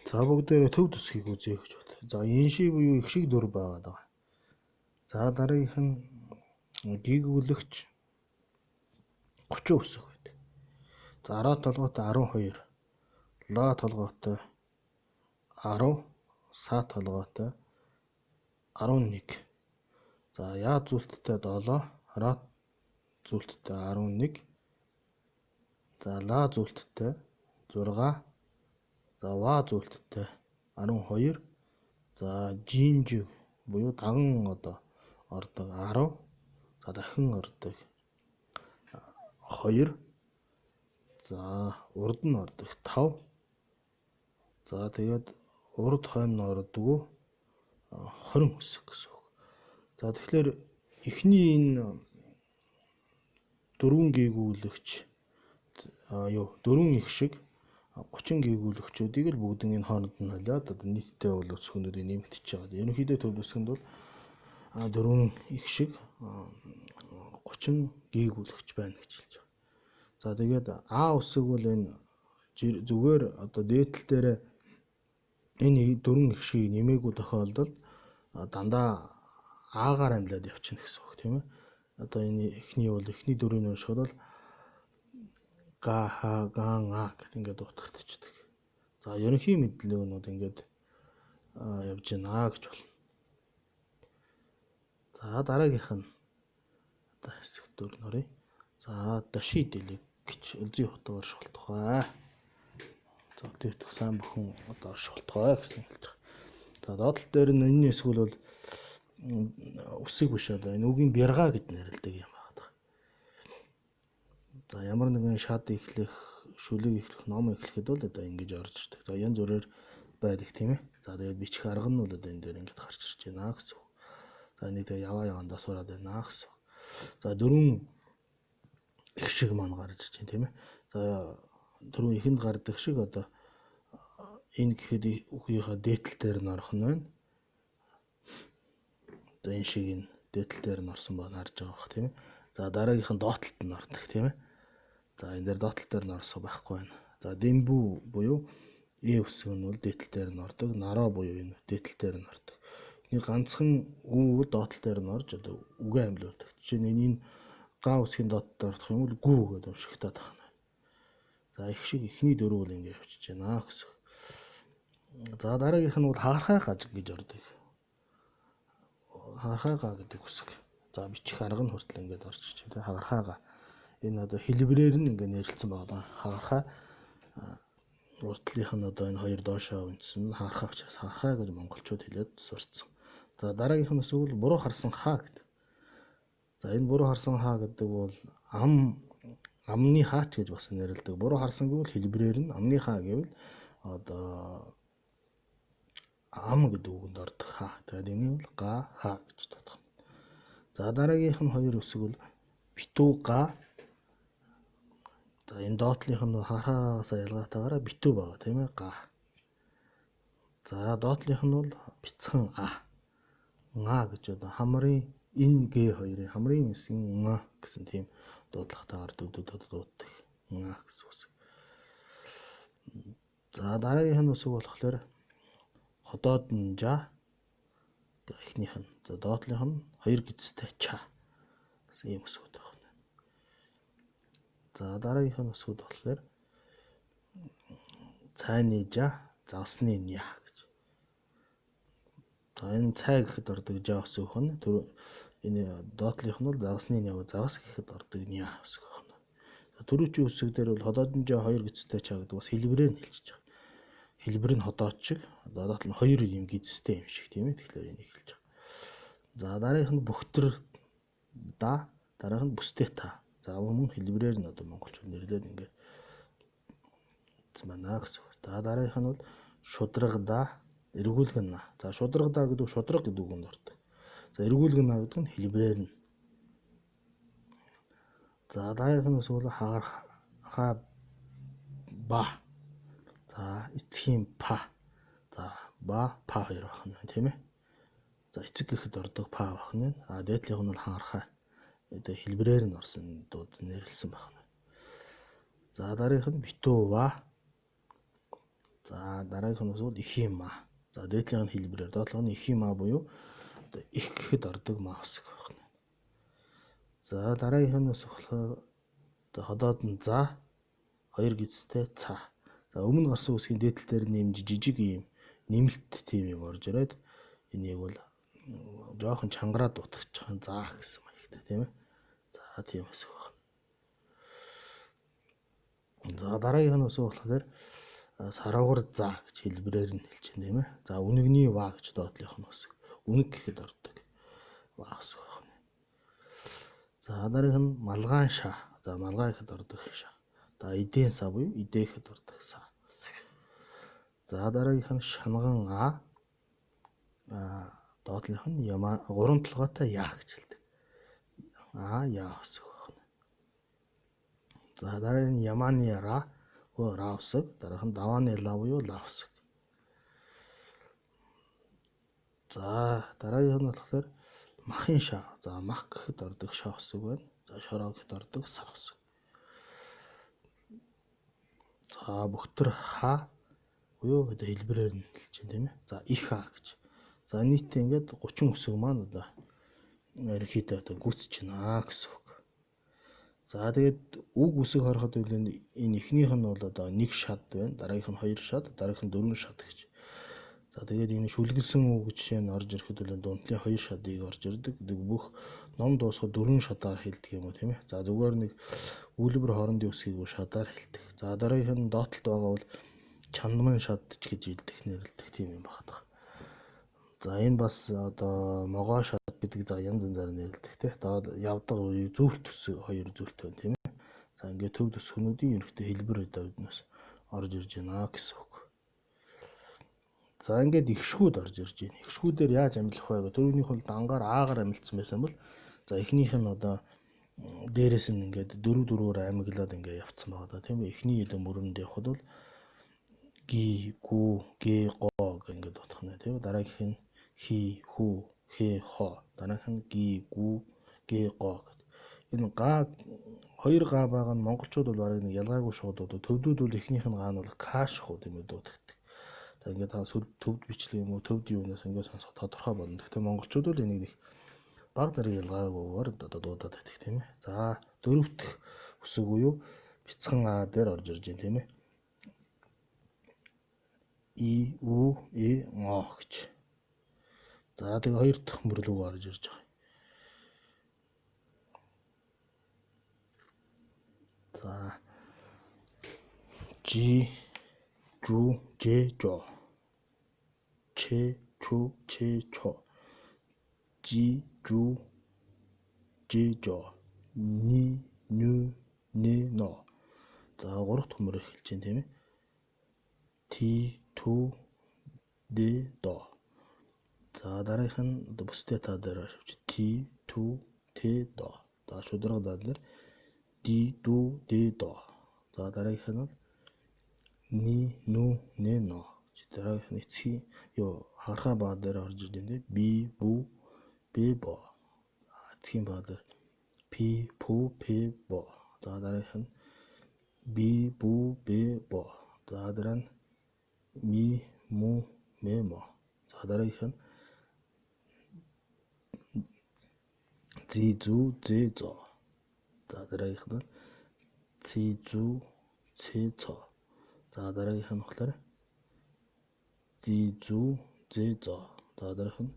За бүгдээрээ төв төсгийг үзье гэж бод. За инши буюу их шиг дүр байгаад байгаа. За дараагийнх нь гийгүүлэгч 30 үсэг байдаг. За ара толгойтой 12, ла толгойтой 10, са толгойтой 11. За яа зүйлттэй 7, ра зүйлттэй 11. За ла зүйлттэй 6, за ва зүйлттэй 12. За жинж буюу даган одоо ордог 10. За дахин ордог 2. За урд нь ордог 5. За тэгээд урд хойно ордгоо 20 үсэг гэсэн үг. За тэгэхээр эхний энэ дөрвөн гийгүүлэгч дөрвөн их шиг 30 гийгүүлэгчүүдийг л бүгднийг энэ хооронд нь халиад одоо нийтдээ бол өсгөнүүдийн нэмэгдэж байгаа. Ерөнхийдөө төв өсгөнд бол дөрвөн их шиг 30 гийгүүлэгч байна гэж хэлж байгаа. За тэгээд А үсэг бол энэ зүгээр одоо дээдл дээр энэ дөрвөн их шиг нэмээгүй тохиолдолд дандаа Агаар амлаад явчихна гэсэн үг тийм ээ. Одоо энэ эхний бол эхний дөрвийн уншихад бол га ха ган а гэх ингээд утгагдчихдаг. За ерөнхий мэдлэгнүүд ингээд явж байна гэж болно. За дараагийнх нь одоо хэсэг дүр нөрөө. За даши дэлэг гэж Элзий хотоор оршуулт тухай. За дээрх сайн бүхэн одоо оршуулт тухай гэсэн хэлж байгаа. За доотлол дээр нь энэ хэсгүүл бол үсэг биш одоо энэ үгийн бярга гэд нэрлэдэг юм байна. За ямар нэгэн шад эхлэх, шүлэг эхлэх, ном эхлэхэд бол одоо ингэж орж ирдэг. За янз бүрээр байдаг тийм ээ. За тэгээд бичих арга нь бол одоо энэ дээр ингэж гарч ирж байна гэсэн. За нэг тэгээ явандаа сураад байна гэсэн. За дөрвөн их шиг маань гарч ирж байна тийм ээ. За дөрвөн ихэнд гардаг шиг одоо энэ гэхэд үгийнхаа дээдл дээр нь орох нь байна. Одоо энэ шиг энэ дээдл дээр нь орсон байна харж байгаа бох тийм ээ. За дараагийнх нь доотлолт нь ордог тийм ээ. За энэ дээр доотлол дээр нь орсоо байхгүй байна. За дэмбүү буюу Э үсэг нь бол дээдл дээр нь ордог. Нараа буюу энэ дээдл дээр нь ордог. Энэ ганцхан үү доотлол дээр нь орж одоо үгээ амьлуулдаг. Жишээ нь энэ га үсгийн доотлолд орох юм бол гүү гэдэг уншигтаад байна. За их шиг ихний дөрөв бол ингэ явчихж байна гэсэн. За дараагийнх нь бол хаархай гаж гэж ордог. Хаархай га гэдэг үсэг. За бичих арга нь хүртэл ингэ орж ирж байна. Хаархай га. Энэ одоо хэлбэрээр нь ингэ нэрлэлсэн байгаа. Хаархай урдлынх нь одоо энэ хоёр доошоо үндэсэн хаархай учраас хаархай гэж монголчууд хэлээд сурцсан. За дараагийнх нь үсэг бол буруу харсан хаа гэдэг. За энэ буруу харсан хаа гэдэг бол амны хаач гэж бас нэрлэдэг. Буруу харсан гэвэл хэлбэрээр нь амны хаа гэвэл одоо ам гэдэг үгэнд ордог хаа. Тэгэхээр энийг бол га хаа гэж тодорхой. За дараагийнх нь хоёр үсэг бол битүү га. За энэ доотлынх нь хаархаасаа ялгаатайгаараа битүү байгаа тийм ээ га. За доотлынх нь бол бяцхан а. Га гэж одоо хамрын энэ г хоёрын хамрын хэсгийн га гэсэн тийм дуудлагатайгаар дууддаг га гэсэн үсэг. За дараагийнх нь үсэг болохоор ходооднжа эхнийх нь. За доотлынх нь хоёр гизтэй ча гэсэн юм үсгүүд байна. За дараагийнх нь үсгүүд болохоор цайны жа загсны ня гэж. За энэ цай гэхэд ордог жа үсгөх нь энэ доотлынх нь бол загсны ня загас гэхэд ордог ня үсгэх нь. Төрүүчийн үсэг дээр бол ходооднжа хоёр гизтэй ча гэдэг бас хэлбэрээр нь хэлж байгаа. Хэлбэр нь ходоод шиг доотлол нь хоёр юм гизтэй юм шиг тийм ээ. Тэгэхээр энийг хэлж байгаа. За дараагийнх нь бөхтөр да дараах нь бүстэй та. За өмнө хэлбэрээр нь одоо монголчууд нэрлээд ингээд байна гэсэн. За дараагийнх нь бол шудрагда эргүүлгэн. За шудрагда гэдэг шудраг гэдэг үгэнд ордог. За эргүүлгэн гэдэг нь хэлбэрээр нь. За дараагийнх нь бол хаа ба. За эцгийн па. За ба па хоёр байна тийм ээ. За эцэг гэхэд ордог па байна. А дээдлийнх нь бол хаархай. Одоо хэлбэрээр нь орсон дууд нэрлсэн байна. За дараагийнх нь битүү ба. За дараагийнх нь бол их юм а. За дээдлийн хэлбэрээр доотлого нь их юм а буюу одоо их гэхэд ордог маа үсэг байна. За дараагийнх нь болохоор одоо ходоод нь за хоёр гизтэй ца. За өмнө гарсан үсгийн дээдэл дээр нэмж жижиг юм нэмэлт тийм юм орж ирээд энийг бол жоохон чангараад дутчихсан заа гэсэн маягтай тийм ээ. За тийм үсэг байна. За дараагийнх нь үсэг болохоор сарвар за гэж хэлбэрээр нь хэлж байна тийм ээ. За үнэгний ва гэж доотлих нь үсэг. Үнэг гэхэд ордог ва үсэг байна. За дараагийнх нь малгайн ша. За малгай гэхэд ордог ша. За эдийн са буюу идэ гэхэд ордог са. За дараагийнх нь шанган а доотлих нь яма 3 толгойтой яа гэж хэлдэг. Яа үсэг байна. За дараагийн нь яманы ра үсэг. Дараах нь давааны ла буюу ла үсэг. За дараагийнх нь болохоор махын ша. За мах гэхэд ордог ша үсэг байна. За шороо гэхэд ордог са үсэг. За бөхтөр ха буюу одоо хэлбэрээр нь хэлж байна тийм ээ. За их ха гэж. За нийтдээ ингээд 30 үсэг маань одоо ерөнхийдөө одоо гүйцэж байна гэсэн үг. За тэгээд үг үсэг харахад бол энэ эхнийх нь бол одоо 1 шат байна. Дараагийнх нь 2 шат, дараагийнх нь 4 шат гэж. За тэгээд энэ шүлгэлсэн үг жишээ нь орж ирэхэд бол дундлын 2 шатыг орж ирдэг. Бүх ном дуусахад 4 шатаар хэлдэг юм уу тийм ээ. За зүгээр нэг үйлбэр хоорондын үсгийг шатаар хэлдэг. За дараагийнх нь доотлолт байгаа бол чандман шат ч гэж хэлдэг нэрлэдэг тийм юм байна. За энэ бас одоо могоо шат гэдэг за янз янзаар нэрлэдэг тийм. Доод явдаг зөвлөлт үсэг 2 зөвлөлт байна тийм ээ. За ингээд төвд үсгнүүдийн ерөнхийдөө хэлбэр өдөөднөөс орж ирж байна гэсэн үг. За ингээд ихшгүүд орж ирж байна. Ихшгүүдээр яаж амилах вэ гэх түрүүнийх бол дангаар аагаар амилцсан байсан бол за эхнийх нь одоо дээрээс нь ингээд 4-4-оор амиглаад ингээд явцсан байгаа да тийм ээ. Эхний хэдэн мөрөнд явхад бол ги, гү, гэ, го гэх ингээд утгах нь тийм ээ. Дараагийнх нь хи, хүү, хэ, хо. Дараагийнх нь ги, гү, гэ, го гэдэг. Энэ га 2 га байгаа нь монголчууд бол барыг нэг ялгаагүй шууд одоо төвдүүд бол эхнийх нь га нь бол каш хуу тийм ээ дуудагддаг. За ингээд та төвд бичлэг юм уу төвд юунаас ингээд сонсох тодорхой болно. Гэхдээ монголчууд бол энийг нэг баг дарыг ялгаагүйгээр одоо дуудаад байдаг тийм ээ. За дөрөвдөх үсэг буюу бяцхан а дээр орж ирж байна тийм ээ. И, ү, э, ngo гэж. За тэгээ хоёр дахь мөрлөг орж ирж байгаа. За жи, жу, же, жо. Че, чу, че, чо. Жи, жу, же, жо. Ни, ню, нэ, но. За 3 дахь мөрлөг хэлж байна тийм ээ. Ти, ту, дэ, до. За дараагийнх нь одоо бүстэй та дээр авч ти, ту, тэ, до. За шударга даа дээр ди, ду, дэ, до. За дараагийнх нь ни, нү, нэ, но. Дараагийнх нь эцгийн юу харахаа баа дээр орж ирж байна. Би, бу, бэ, бо. Эцгийн баа дээр пи, пу, пэ, бо. За дараагийнх нь би, бу, бэ, бо. За дараа нь ми, му, мэ, мо. За дараагийнх нь зи, зу, зэ, зо. За дараагийнх нь ци, зу, цэ, цо. За дараагийнх нь болохоор зи, зу, зэ, зо. За дараагийнх нь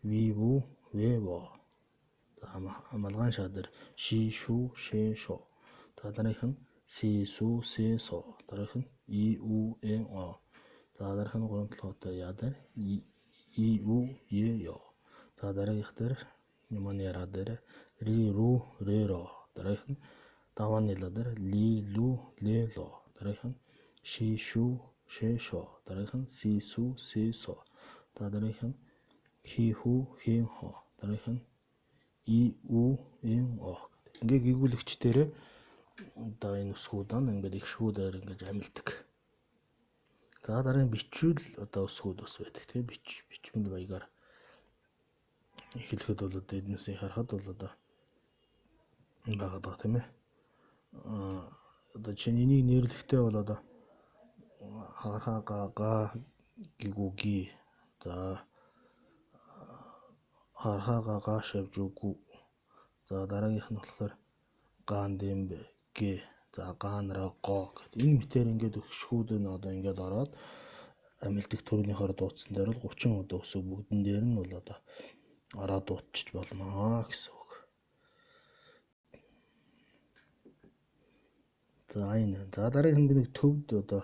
ви, ву, вэ, во. За малгайн шаа дээр ши, шу, шэ, шо. За дараагийнх нь си, су, сэ, со. Дараагийнх нь и, у, э, ngo. За дараагийнх нь 3 толгойтой яа дээр и, у, е, ё. За дараагийнх дээр юманы яра дээр ри, ру, рэ, ро. Дараагийнх нь давааны ла дээр ли, лу, ле, ло. Дараагийнх нь ши, шу, шэ, шо. Дараагийнх нь си, су, сэ, со. За дараагийнх нь хи, ху, хэ, хо. Дараагийнх нь и, у, э, ngo. Ингээ гэгүүлэгчдэрээ одоо энэ үсгүүдэн ингээд их шүүдээр ингээд амилдаг. За дараагийн бичвэл одоо үсгүүд бас байдаг тийм бичмэл баягаар эхлэхэд бол одоо эднээсээ харахад бол одоо байгаа даа тийм ээ. Одоо чинь энийг нэрлэхдээ бол одоо хархаагаа гигүги за хархаагаа гаш явж үгүй. За дараагийнх нь болохоор гандэмб гэ за ганра го гэдэг энэ мэтээр ингээд өсгшүүд нь одоо ингээд ороод амилдах төрөнийхөөр дуудсан дээр бол 30 одоо өсөг бүгдэн дээр нь бол одоо ороод дуудчих болно гэсэн үг. За энэ. За дараагийнх нь би нэг төвд одоо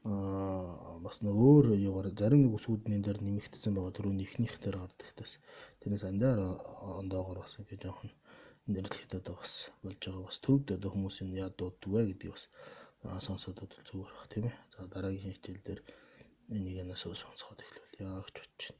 бас нэг өөр юугаар зарим нэг үсгүүдний дээр нэмэгдсэн байгаа түрүүний ихнийх дээр гардагтаас тэрнээс андар ондоогоор бас ингэ жоохон нэрлэхэд одоо бас болж байгаа бас төвд одоо хүмүүс энэ яа дууддаг вэ гэдгийг бас сонсоод бодвол зүгээр бах тийм ээ. За дараагийн хичээл дээр энийг янаас сонсоход эхлэв яа гэж бодож байна.